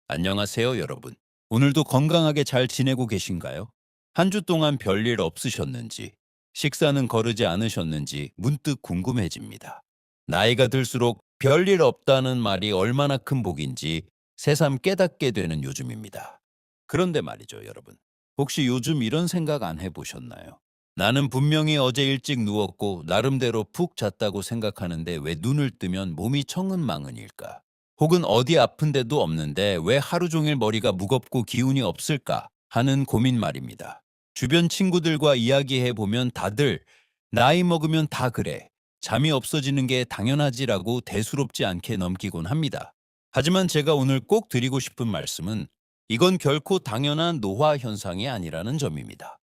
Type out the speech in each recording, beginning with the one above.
안녕하세요, 여러분. 오늘도 건강하게 잘 지내고 계신가요? 한 주 동안 별일 없으셨는지, 식사는 거르지 않으셨는지 문득 궁금해집니다. 나이가 들수록 별일 없다는 말이 얼마나 큰 복인지 새삼 깨닫게 되는 요즘입니다. 그런데 말이죠, 여러분. 혹시 요즘 이런 생각 안 해보셨나요? 나는 분명히 어제 일찍 누웠고 나름대로 푹 잤다고 생각하는데 왜 눈을 뜨면 몸이 청은망은일까? 혹은 어디 아픈 데도 없는데 왜 하루 종일 머리가 무겁고 기운이 없을까 하는 고민 말입니다. 주변 친구들과 이야기해 보면 다들 나이 먹으면 다 그래. 잠이 없어지는 게 당연하지라고 대수롭지 않게 넘기곤 합니다. 하지만 제가 오늘 꼭 드리고 싶은 말씀은 이건 결코 당연한 노화 현상이 아니라는 점입니다.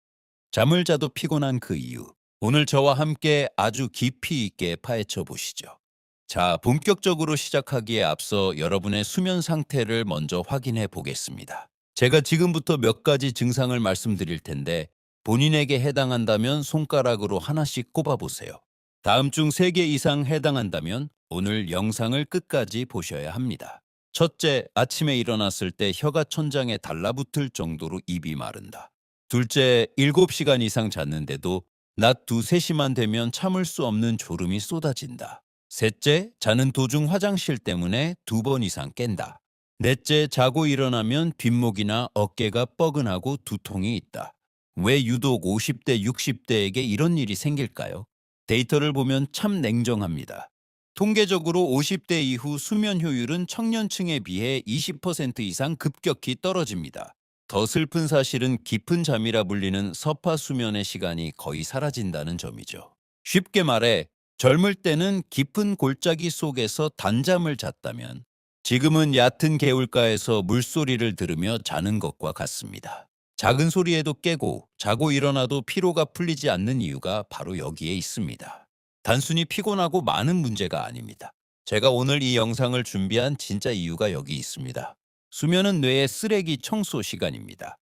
잠을 자도 피곤한 그 이유. 오늘 저와 함께 아주 깊이 있게 파헤쳐 보시죠. 자, 본격적으로 시작하기에 앞서 여러분의 수면 상태를 먼저 확인해 보겠습니다. 제가 지금부터 몇 가지 증상을 말씀드릴 텐데 본인에게 해당한다면 손가락으로 하나씩 꼽아 보세요. 다음 중 3개 이상 해당한다면 오늘 영상을 끝까지 보셔야 합니다. 첫째, 아침에 일어났을 때 혀가 천장에 달라붙을 정도로 입이 마른다. 둘째, 7시간 이상 잤는데도 낮 2, 3시만 되면 참을 수 없는 졸음이 쏟아진다. 셋째, 자는 도중 화장실 때문에 2번 이상 깬다. 넷째, 자고 일어나면 뒷목이나 어깨가 뻐근하고 두통이 있다. 왜 유독 50대, 60대에게 이런 일이 생길까요? 데이터를 보면 참 냉정합니다. 통계적으로 50대 이후 수면 효율은 청년층에 비해 20% 이상 급격히 떨어집니다. 더 슬픈 사실은 깊은 잠이라 불리는 서파 수면의 시간이 거의 사라진다는 점이죠. 쉽게 말해 젊을 때는 깊은 골짜기 속에서 단잠을 잤다면 지금은 얕은 개울가에서 물소리를 들으며 자는 것과 같습니다. 작은 소리에도 깨고 자고 일어나도 피로가 풀리지 않는 이유가 바로 여기에 있습니다. 단순히 피곤하고 많은 문제가 아닙니다. 제가 오늘 이 영상을 준비한 진짜 이유가 여기 있습니다. 수면은 뇌의 쓰레기 청소 시간입니다.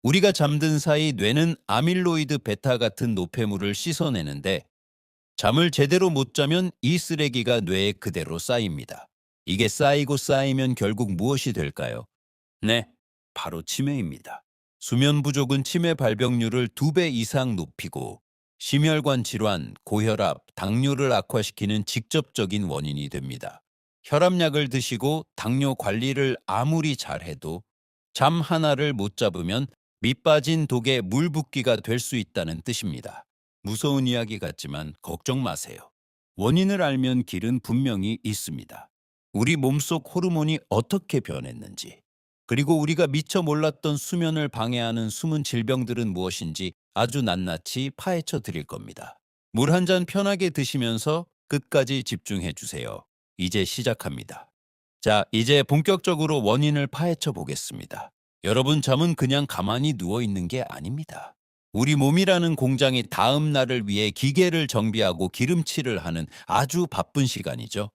우리가 잠든 사이 뇌는 아밀로이드 베타 같은 노폐물을 씻어내는데 잠을 제대로 못 자면 이 쓰레기가 뇌에 그대로 쌓입니다. 이게 쌓이고 쌓이면 결국 무엇이 될까요? 네, 바로 치매입니다. 수면 부족은 치매 발병률을 2배 이상 높이고 심혈관 질환, 고혈압, 당뇨를 악화시키는 직접적인 원인이 됩니다. 혈압약을 드시고 당뇨 관리를 아무리 잘해도 잠 하나를 못 잡으면 밑빠진 독에 물 붓기가 될 수 있다는 뜻입니다. 무서운 이야기 같지만 걱정 마세요. 원인을 알면 길은 분명히 있습니다. 우리 몸속 호르몬이 어떻게 변했는지, 그리고 우리가 미처 몰랐던 수면을 방해하는 숨은 질병들은 무엇인지 아주 낱낱이 파헤쳐 드릴 겁니다. 물 한 잔 편하게 드시면서 끝까지 집중해 주세요. 이제 시작합니다. 자, 이제 본격적으로 원인을 파헤쳐 보겠습니다. 여러분, 잠은 그냥 가만히 누워 있는 게 아닙니다. 우리 몸이라는 공장이 다음 날을 위해 기계를 정비하고 기름칠을 하는 아주 바쁜 시간이죠.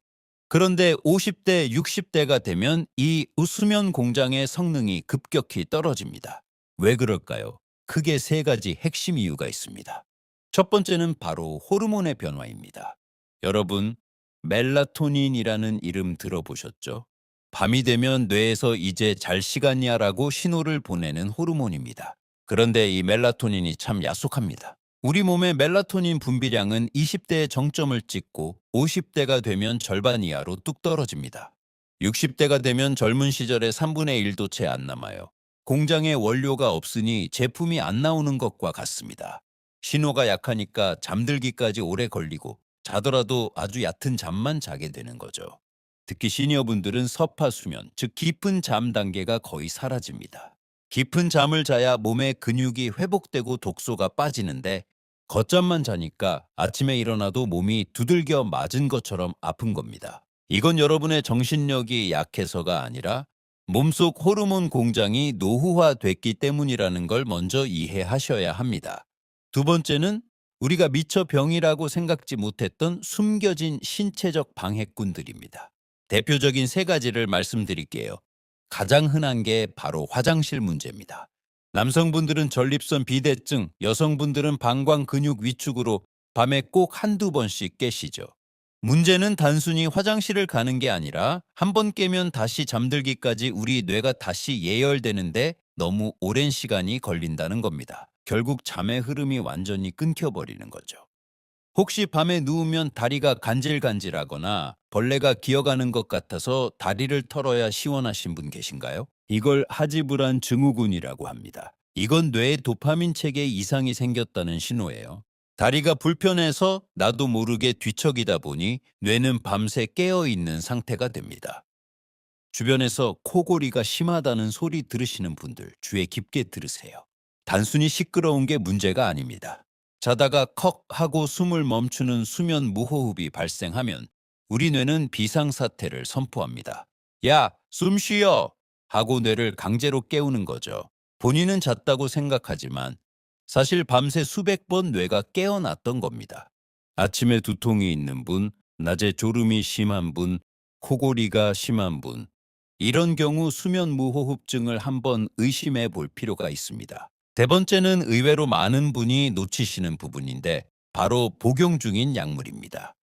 그런데 50대, 60대가 되면 이 수면 공장의 성능이 급격히 떨어집니다. 왜 그럴까요? 크게 3가지 핵심 이유가 있습니다. 첫 번째는 바로 호르몬의 변화입니다. 여러분, 멜라토닌이라는 이름 들어보셨죠? 밤이 되면 뇌에서 이제 잘 시간이야라고 신호를 보내는 호르몬입니다. 그런데 이 멜라토닌이 참 야속합니다. 우리 몸의 멜라토닌 분비량은 20대의 정점을 찍고 50대가 되면 절반 이하로 뚝 떨어집니다. 60대가 되면 젊은 시절의 3분의 1도 채 안 남아요. 공장에 원료가 없으니 제품이 안 나오는 것과 같습니다. 신호가 약하니까 잠들기까지 오래 걸리고 자더라도 아주 얕은 잠만 자게 되는 거죠. 특히 시니어분들은 서파 수면, 즉 깊은 잠 단계가 거의 사라집니다. 깊은 잠을 자야 몸의 근육이 회복되고 독소가 빠지는데 걷잠만 자니까 아침에 일어나도 몸이 두들겨 맞은 것처럼 아픈 겁니다. 이건 여러분의 정신력이 약해서가 아니라 몸속 호르몬 공장이 노후화됐기 때문이라는 걸 먼저 이해하셔야 합니다. 두 번째는 우리가 미처 병이라고 생각지 못했던 숨겨진 신체적 방해꾼들입니다. 대표적인 3가지를 말씀드릴게요. 가장 흔한 게 바로 화장실 문제입니다. 남성분들은 전립선 비대증, 여성분들은 방광 근육 위축으로 밤에 꼭 한두 번씩 깨시죠. 문제는 단순히 화장실을 가는 게 아니라 한 번 깨면 다시 잠들기까지 우리 뇌가 다시 예열되는데 너무 오랜 시간이 걸린다는 겁니다. 결국 잠의 흐름이 완전히 끊겨버리는 거죠. 혹시 밤에 누우면 다리가 간질간질하거나 벌레가 기어가는 것 같아서 다리를 털어야 시원하신 분 계신가요? 이걸 하지불안 증후군이라고 합니다. 이건 뇌의 도파민 체계에 이상이 생겼다는 신호예요. 다리가 불편해서 나도 모르게 뒤척이다 보니 뇌는 밤새 깨어 있는 상태가 됩니다. 주변에서 코골이가 심하다는 소리 들으시는 분들 주의 깊게 들으세요. 단순히 시끄러운 게 문제가 아닙니다. 자다가 컥 하고 숨을 멈추는 수면 무호흡이 발생하면 우리 뇌는 비상사태를 선포합니다. 야, 숨 쉬어! 하고 뇌를 강제로 깨우는 거죠. 본인은 잤다고 생각하지만 사실 밤새 수백 번 뇌가 깨어났던 겁니다. 아침에 두통이 있는 분, 낮에 졸음이 심한 분, 코골이가 심한 분, 이런 경우 수면 무호흡증을 한번 의심해 볼 필요가 있습니다. 네 번째는 의외로 많은 분이 놓치시는 부분인데 바로 복용 중인 약물입니다.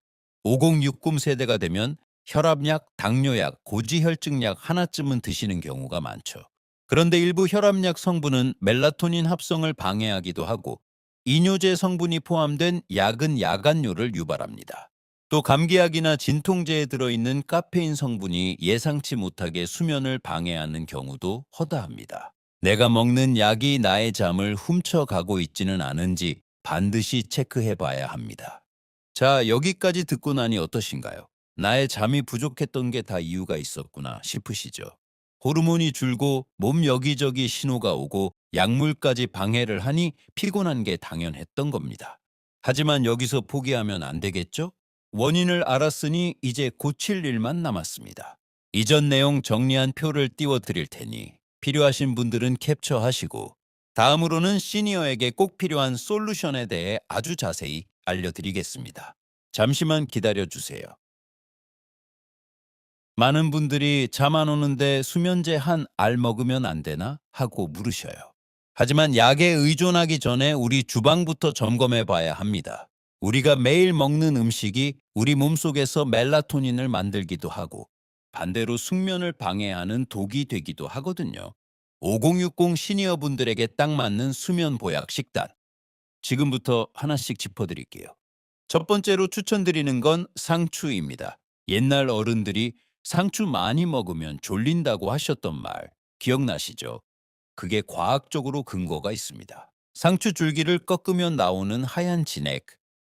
5060 세대가 되면 혈압약, 당뇨약, 고지혈증약 하나쯤은 드시는 경우가 많죠. 그런데 일부 혈압약 성분은 멜라토닌 합성을 방해하기도 하고 이뇨제 성분이 포함된 약은 야간뇨를 유발합니다. 또 감기약이나 진통제에 들어있는 카페인 성분이 예상치 못하게 수면을 방해하는 경우도 허다합니다. 내가 먹는 약이 나의 잠을 훔쳐가고 있지는 않은지 반드시 체크해 봐야 합니다. 자, 여기까지 듣고 나니 어떠신가요? 나의 잠이 부족했던 게 다 이유가 있었구나 싶으시죠? 호르몬이 줄고 몸 여기저기 신호가 오고 약물까지 방해를 하니 피곤한 게 당연했던 겁니다. 하지만 여기서 포기하면 안 되겠죠? 원인을 알았으니 이제 고칠 일만 남았습니다. 이전 내용 정리한 표를 띄워 드릴 테니 필요하신 분들은 캡처하시고 다음으로는 시니어에게 꼭 필요한 솔루션에 대해 아주 자세히 알려드리겠습니다. 잠시만 기다려 주세요. 많은 분들이 잠 안 오는데 수면제 한 알 먹으면 안 되나? 하고 물으셔요. 하지만 약에 의존하기 전에 우리 주방부터 점검해 봐야 합니다. 우리가 매일 먹는 음식이 우리 몸속에서 멜라토닌을 만들기도 하고 반대로 숙면을 방해하는 독이 되기도 하거든요. 5060 시니어 분들에게 딱 맞는 수면 보약 식단. 지금부터 하나씩 짚어드릴게요. 첫 번째로 추천드리는 건 상추입니다. 옛날 어른들이 상추 많이 먹으면 졸린다고 하셨던 말 기억나시죠? 그게 과학적으로 근거가 있습니다. 상추 줄기를 꺾으면 나오는 하얀 진액,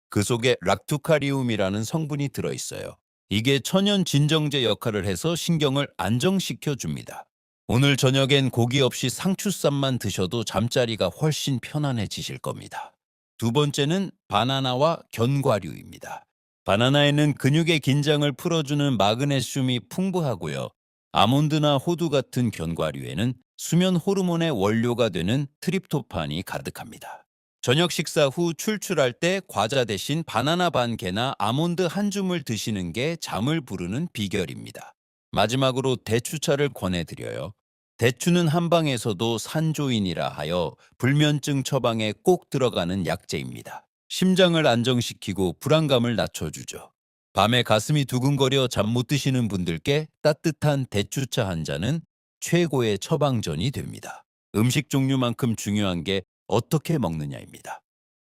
그 속에 락투카리움이라는 성분이 들어있어요. 이게 천연 진정제 역할을 해서 신경을 안정시켜 줍니다. 오늘 저녁엔 고기 없이 상추쌈만 드셔도 잠자리가 훨씬 편안해지실 겁니다. 두 번째는 바나나와 견과류입니다. 바나나에는 근육의 긴장을 풀어주는 마그네슘이 풍부하고요. 아몬드나 호두 같은 견과류에는 수면 호르몬의 원료가 되는 트립토판이 가득합니다. 저녁 식사 후 출출할 때 과자 대신 바나나 반 개나 아몬드 한 줌을 드시는 게 잠을 부르는 비결입니다. 마지막으로 대추차를 권해드려요. 대추는 한방에서도 산조인이라 하여 불면증 처방에 꼭 들어가는 약재입니다. 심장을 안정시키고 불안감을 낮춰주죠. 밤에 가슴이 두근거려 잠 못 드시는 분들께 따뜻한 대추차 한 잔은 최고의 처방전이 됩니다. 음식 종류만큼 중요한 게 어떻게 먹느냐입니다.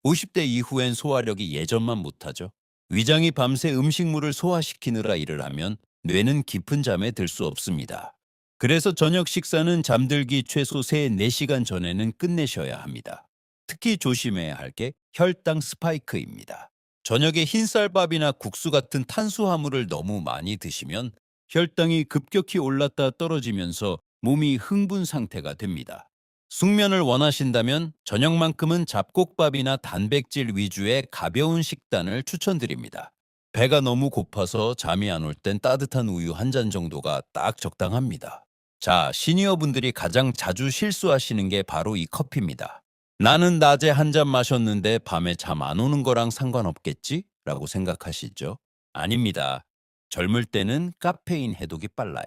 50대 이후엔 소화력이 예전만 못하죠. 위장이 밤새 음식물을 소화시키느라 일을 하면 뇌는 깊은 잠에 들 수 없습니다. 그래서 저녁 식사는 잠들기 최소 3, 4시간 전에는 끝내셔야 합니다. 특히 조심해야 할 게 혈당 스파이크입니다. 저녁에 흰쌀밥이나 국수 같은 탄수화물을 너무 많이 드시면 혈당이 급격히 올랐다 떨어지면서 몸이 흥분 상태가 됩니다. 숙면을 원하신다면 저녁만큼은 잡곡밥이나 단백질 위주의 가벼운 식단을 추천드립니다. 배가 너무 고파서 잠이 안 올 땐 따뜻한 우유 한 잔 정도가 딱 적당합니다. 자, 시니어분들이 가장 자주 실수하시는 게 바로 이 커피입니다. 나는 낮에 한 잔 마셨는데 밤에 잠 안 오는 거랑 상관없겠지? 라고 생각하시죠? 아닙니다. 젊을 때는 카페인 해독이 빨라요.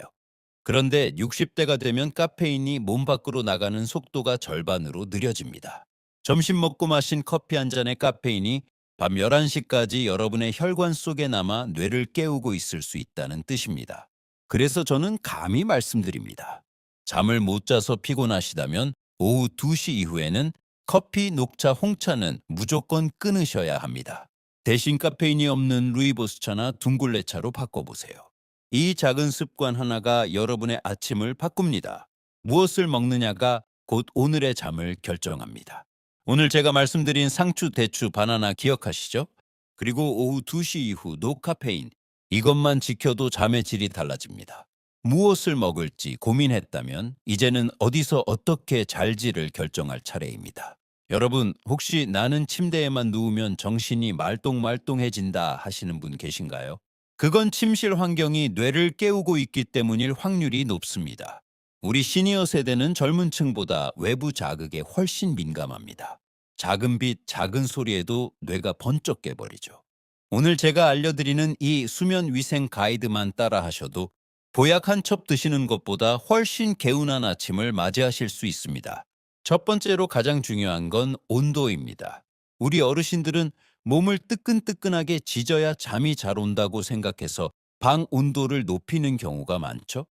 그런데 60대가 되면 카페인이 몸 밖으로 나가는 속도가 절반으로 느려집니다. 점심 먹고 마신 커피 한 잔의 카페인이 밤 11시까지 여러분의 혈관 속에 남아 뇌를 깨우고 있을 수 있다는 뜻입니다. 그래서 저는 감히 말씀드립니다. 잠을 못 자서 피곤하시다면 오후 2시 이후에는 커피, 녹차, 홍차는 무조건 끊으셔야 합니다. 대신 카페인이 없는 루이보스차나 둥글레차로 바꿔보세요. 이 작은 습관 하나가 여러분의 아침을 바꿉니다. 무엇을 먹느냐가 곧 오늘의 잠을 결정합니다. 오늘 제가 말씀드린 상추, 대추, 바나나 기억하시죠? 그리고 오후 2시 이후 노카페인. 이것만 지켜도 잠의 질이 달라집니다. 무엇을 먹을지 고민했다면 이제는 어디서 어떻게 잘지를 결정할 차례입니다. 여러분, 혹시 나는 침대에만 누우면 정신이 말똥말똥해진다 하시는 분 계신가요? 그건 침실 환경이 뇌를 깨우고 있기 때문일 확률이 높습니다. 우리 시니어 세대는 젊은 층보다 외부 자극에 훨씬 민감합니다. 작은 빛, 작은 소리에도 뇌가 번쩍 깨버리죠. 오늘 제가 알려드리는 이 수면 위생 가이드만 따라 하셔도 보약 한 첩 드시는 것보다 훨씬 개운한 아침을 맞이하실 수 있습니다. 첫 번째로 가장 중요한 건 온도입니다. 우리 어르신들은 몸을 뜨끈뜨끈하게 지져야 잠이 잘 온다고 생각해서 방 온도를 높이는 경우가 많죠.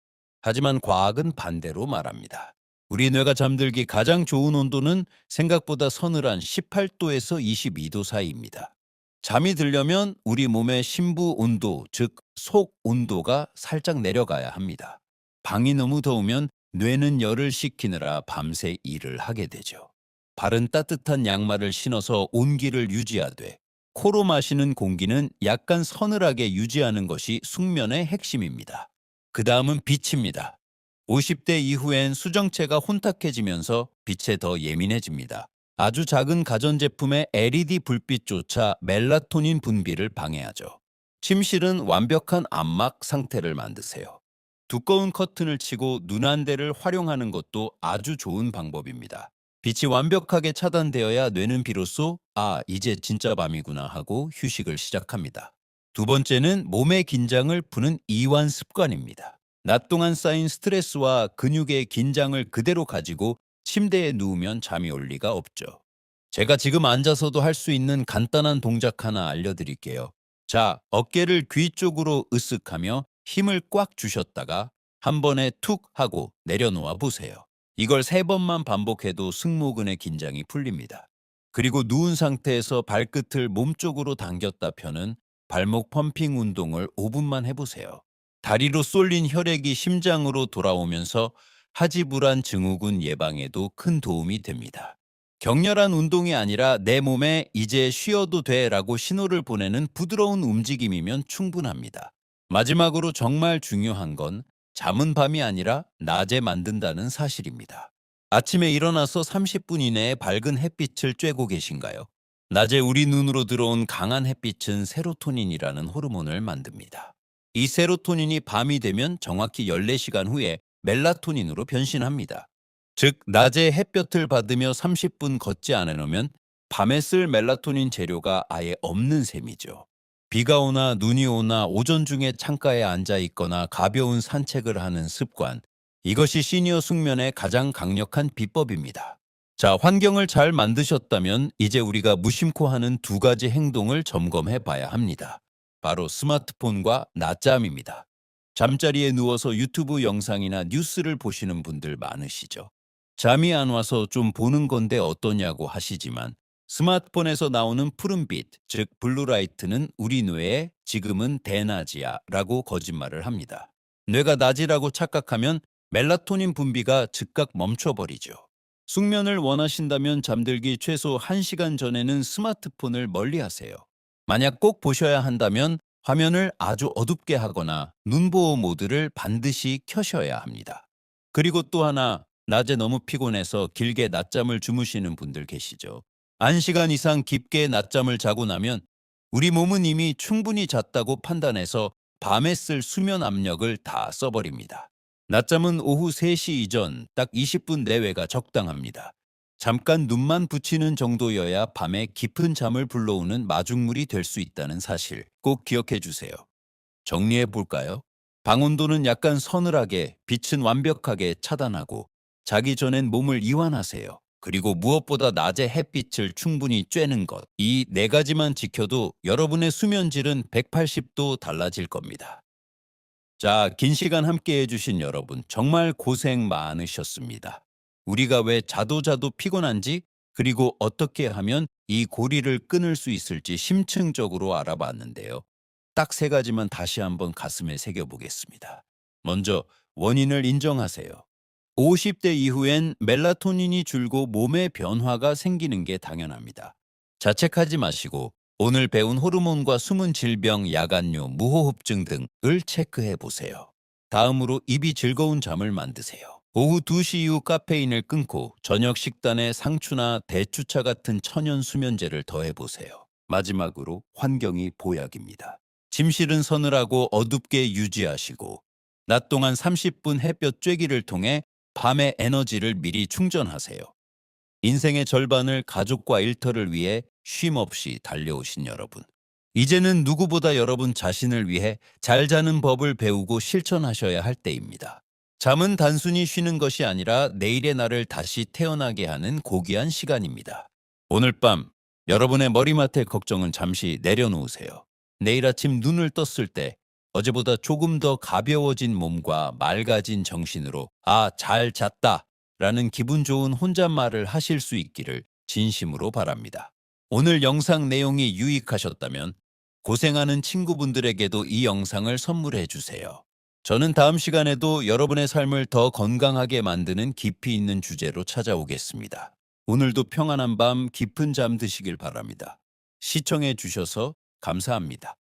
하지만 과학은 반대로 말합니다. 우리 뇌가 잠들기 가장 좋은 온도는 생각보다 서늘한 18도에서 22도 사이입니다. 잠이 들려면 우리 몸의 심부 온도, 즉 속 온도가 살짝 내려가야 합니다. 방이 너무 더우면 뇌는 열을 식히느라 밤새 일을 하게 되죠. 발은 따뜻한 양말을 신어서 온기를 유지하되 코로 마시는 공기는 약간 서늘하게 유지하는 것이 숙면의 핵심입니다. 그 다음은 빛입니다. 50대 이후엔 수정체가 혼탁해지면서 빛에 더 예민해집니다. 아주 작은 가전제품의 LED 불빛조차 멜라토닌 분비를 방해하죠. 침실은 완벽한 암막 상태를 만드세요. 두꺼운 커튼을 치고 눈 한 대를 활용하는 것도 아주 좋은 방법입니다. 빛이 완벽하게 차단되어야 뇌는 비로소 이제 진짜 밤이구나 하고 휴식을 시작합니다. 두 번째는 몸의 긴장을 푸는 이완 습관입니다. 낮 동안 쌓인 스트레스와 근육의 긴장을 그대로 가지고 침대에 누우면 잠이 올 리가 없죠. 제가 지금 앉아서도 할 수 있는 간단한 동작 하나 알려드릴게요. 자, 어깨를 귀 쪽으로 으쓱하며 힘을 꽉 주셨다가 한 번에 툭 하고 내려놓아 보세요. 이걸 3번만 반복해도 승모근의 긴장이 풀립니다. 그리고 누운 상태에서 발끝을 몸쪽으로 당겼다 펴는 발목 펌핑 운동을 5분만 해보세요. 다리로 쏠린 혈액이 심장으로 돌아오면서 하지불안 증후군 예방에도 큰 도움이 됩니다. 격렬한 운동이 아니라 내 몸에 이제 쉬어도 돼라고 신호를 보내는 부드러운 움직임이면 충분합니다. 마지막으로 정말 중요한 건 잠은 밤이 아니라 낮에 만든다는 사실입니다. 아침에 일어나서 30분 이내에 밝은 햇빛을 쬐고 계신가요? 낮에 우리 눈으로 들어온 강한 햇빛은 세로토닌이라는 호르몬을 만듭니다. 이 세로토닌이 밤이 되면 정확히 14시간 후에 멜라토닌으로 변신합니다. 즉, 낮에 햇볕을 받으며 30분 걷지 않으려면 밤에 쓸 멜라토닌 재료가 아예 없는 셈이죠. 비가 오나 눈이 오나 오전 중에 창가에 앉아 있거나 가벼운 산책을 하는 습관, 이것이 시니어 숙면의 가장 강력한 비법입니다. 자, 환경을 잘 만드셨다면 이제 우리가 무심코 하는 2가지 행동을 점검해 봐야 합니다. 바로 스마트폰과 낮잠입니다. 잠자리에 누워서 유튜브 영상이나 뉴스를 보시는 분들 많으시죠? 잠이 안 와서 좀 보는 건데 어떠냐고 하시지만 스마트폰에서 나오는 푸른빛, 즉 블루라이트는 우리 뇌에 지금은 대낮이야 라고 거짓말을 합니다. 뇌가 낮이라고 착각하면 멜라토닌 분비가 즉각 멈춰버리죠. 숙면을 원하신다면 잠들기 최소 1시간 전에는 스마트폰을 멀리하세요. 만약 꼭 보셔야 한다면 화면을 아주 어둡게 하거나 눈보호 모드를 반드시 켜셔야 합니다. 그리고 또 하나, 낮에 너무 피곤해서 길게 낮잠을 주무시는 분들 계시죠. 1시간 이상 깊게 낮잠을 자고 나면 우리 몸은 이미 충분히 잤다고 판단해서 밤에 쓸 수면 압력을 다 써버립니다. 낮잠은 오후 3시 이전 딱 20분 내외가 적당합니다. 잠깐 눈만 붙이는 정도여야 밤에 깊은 잠을 불러오는 마중물이 될 수 있다는 사실 꼭 기억해 주세요. 정리해 볼까요? 방 온도는 약간 서늘하게, 빛은 완벽하게 차단하고 자기 전엔 몸을 이완하세요. 그리고 무엇보다 낮에 햇빛을 충분히 쬐는 것. 이 네 가지만 지켜도 여러분의 수면 질은 180도 달라질 겁니다. 자, 긴 시간 함께 해주신 여러분, 정말 고생 많으셨습니다. 우리가 왜 자도 피곤한지, 그리고 어떻게 하면 이 고리를 끊을 수 있을지 심층적으로 알아봤는데요. 딱 세 가지만 다시 한번 가슴에 새겨보겠습니다. 먼저, 원인을 인정하세요. 50대 이후엔 멜라토닌이 줄고 몸에 변화가 생기는 게 당연합니다. 자책하지 마시고 오늘 배운 호르몬과 숨은 질병, 야간뇨, 무호흡증 등을 체크해 보세요. 다음으로 입이 즐거운 잠을 만드세요. 오후 2시 이후 카페인을 끊고 저녁 식단에 상추나 대추차 같은 천연 수면제를 더해 보세요. 마지막으로 환경이 보약입니다. 침실은 서늘하고 어둡게 유지하시고 낮 동안 30분 햇볕 쬐기를 통해 밤의 에너지를 미리 충전하세요. 인생의 절반을 가족과 일터를 위해 쉼 없이 달려오신 여러분. 이제는 누구보다 여러분 자신을 위해 잘 자는 법을 배우고 실천하셔야 할 때입니다. 잠은 단순히 쉬는 것이 아니라 내일의 나를 다시 태어나게 하는 고귀한 시간입니다. 오늘 밤 여러분의 머리맡의 걱정은 잠시 내려놓으세요. 내일 아침 눈을 떴을 때 어제보다 조금 더 가벼워진 몸과 맑아진 정신으로 잘 잤다 라는 기분 좋은 혼잣말을 하실 수 있기를 진심으로 바랍니다. 오늘 영상 내용이 유익하셨다면 고생하는 친구분들에게도 이 영상을 선물해 주세요. 저는 다음 시간에도 여러분의 삶을 더 건강하게 만드는 깊이 있는 주제로 찾아오겠습니다. 오늘도 평안한 밤 깊은 잠 드시길 바랍니다. 시청해 주셔서 감사합니다.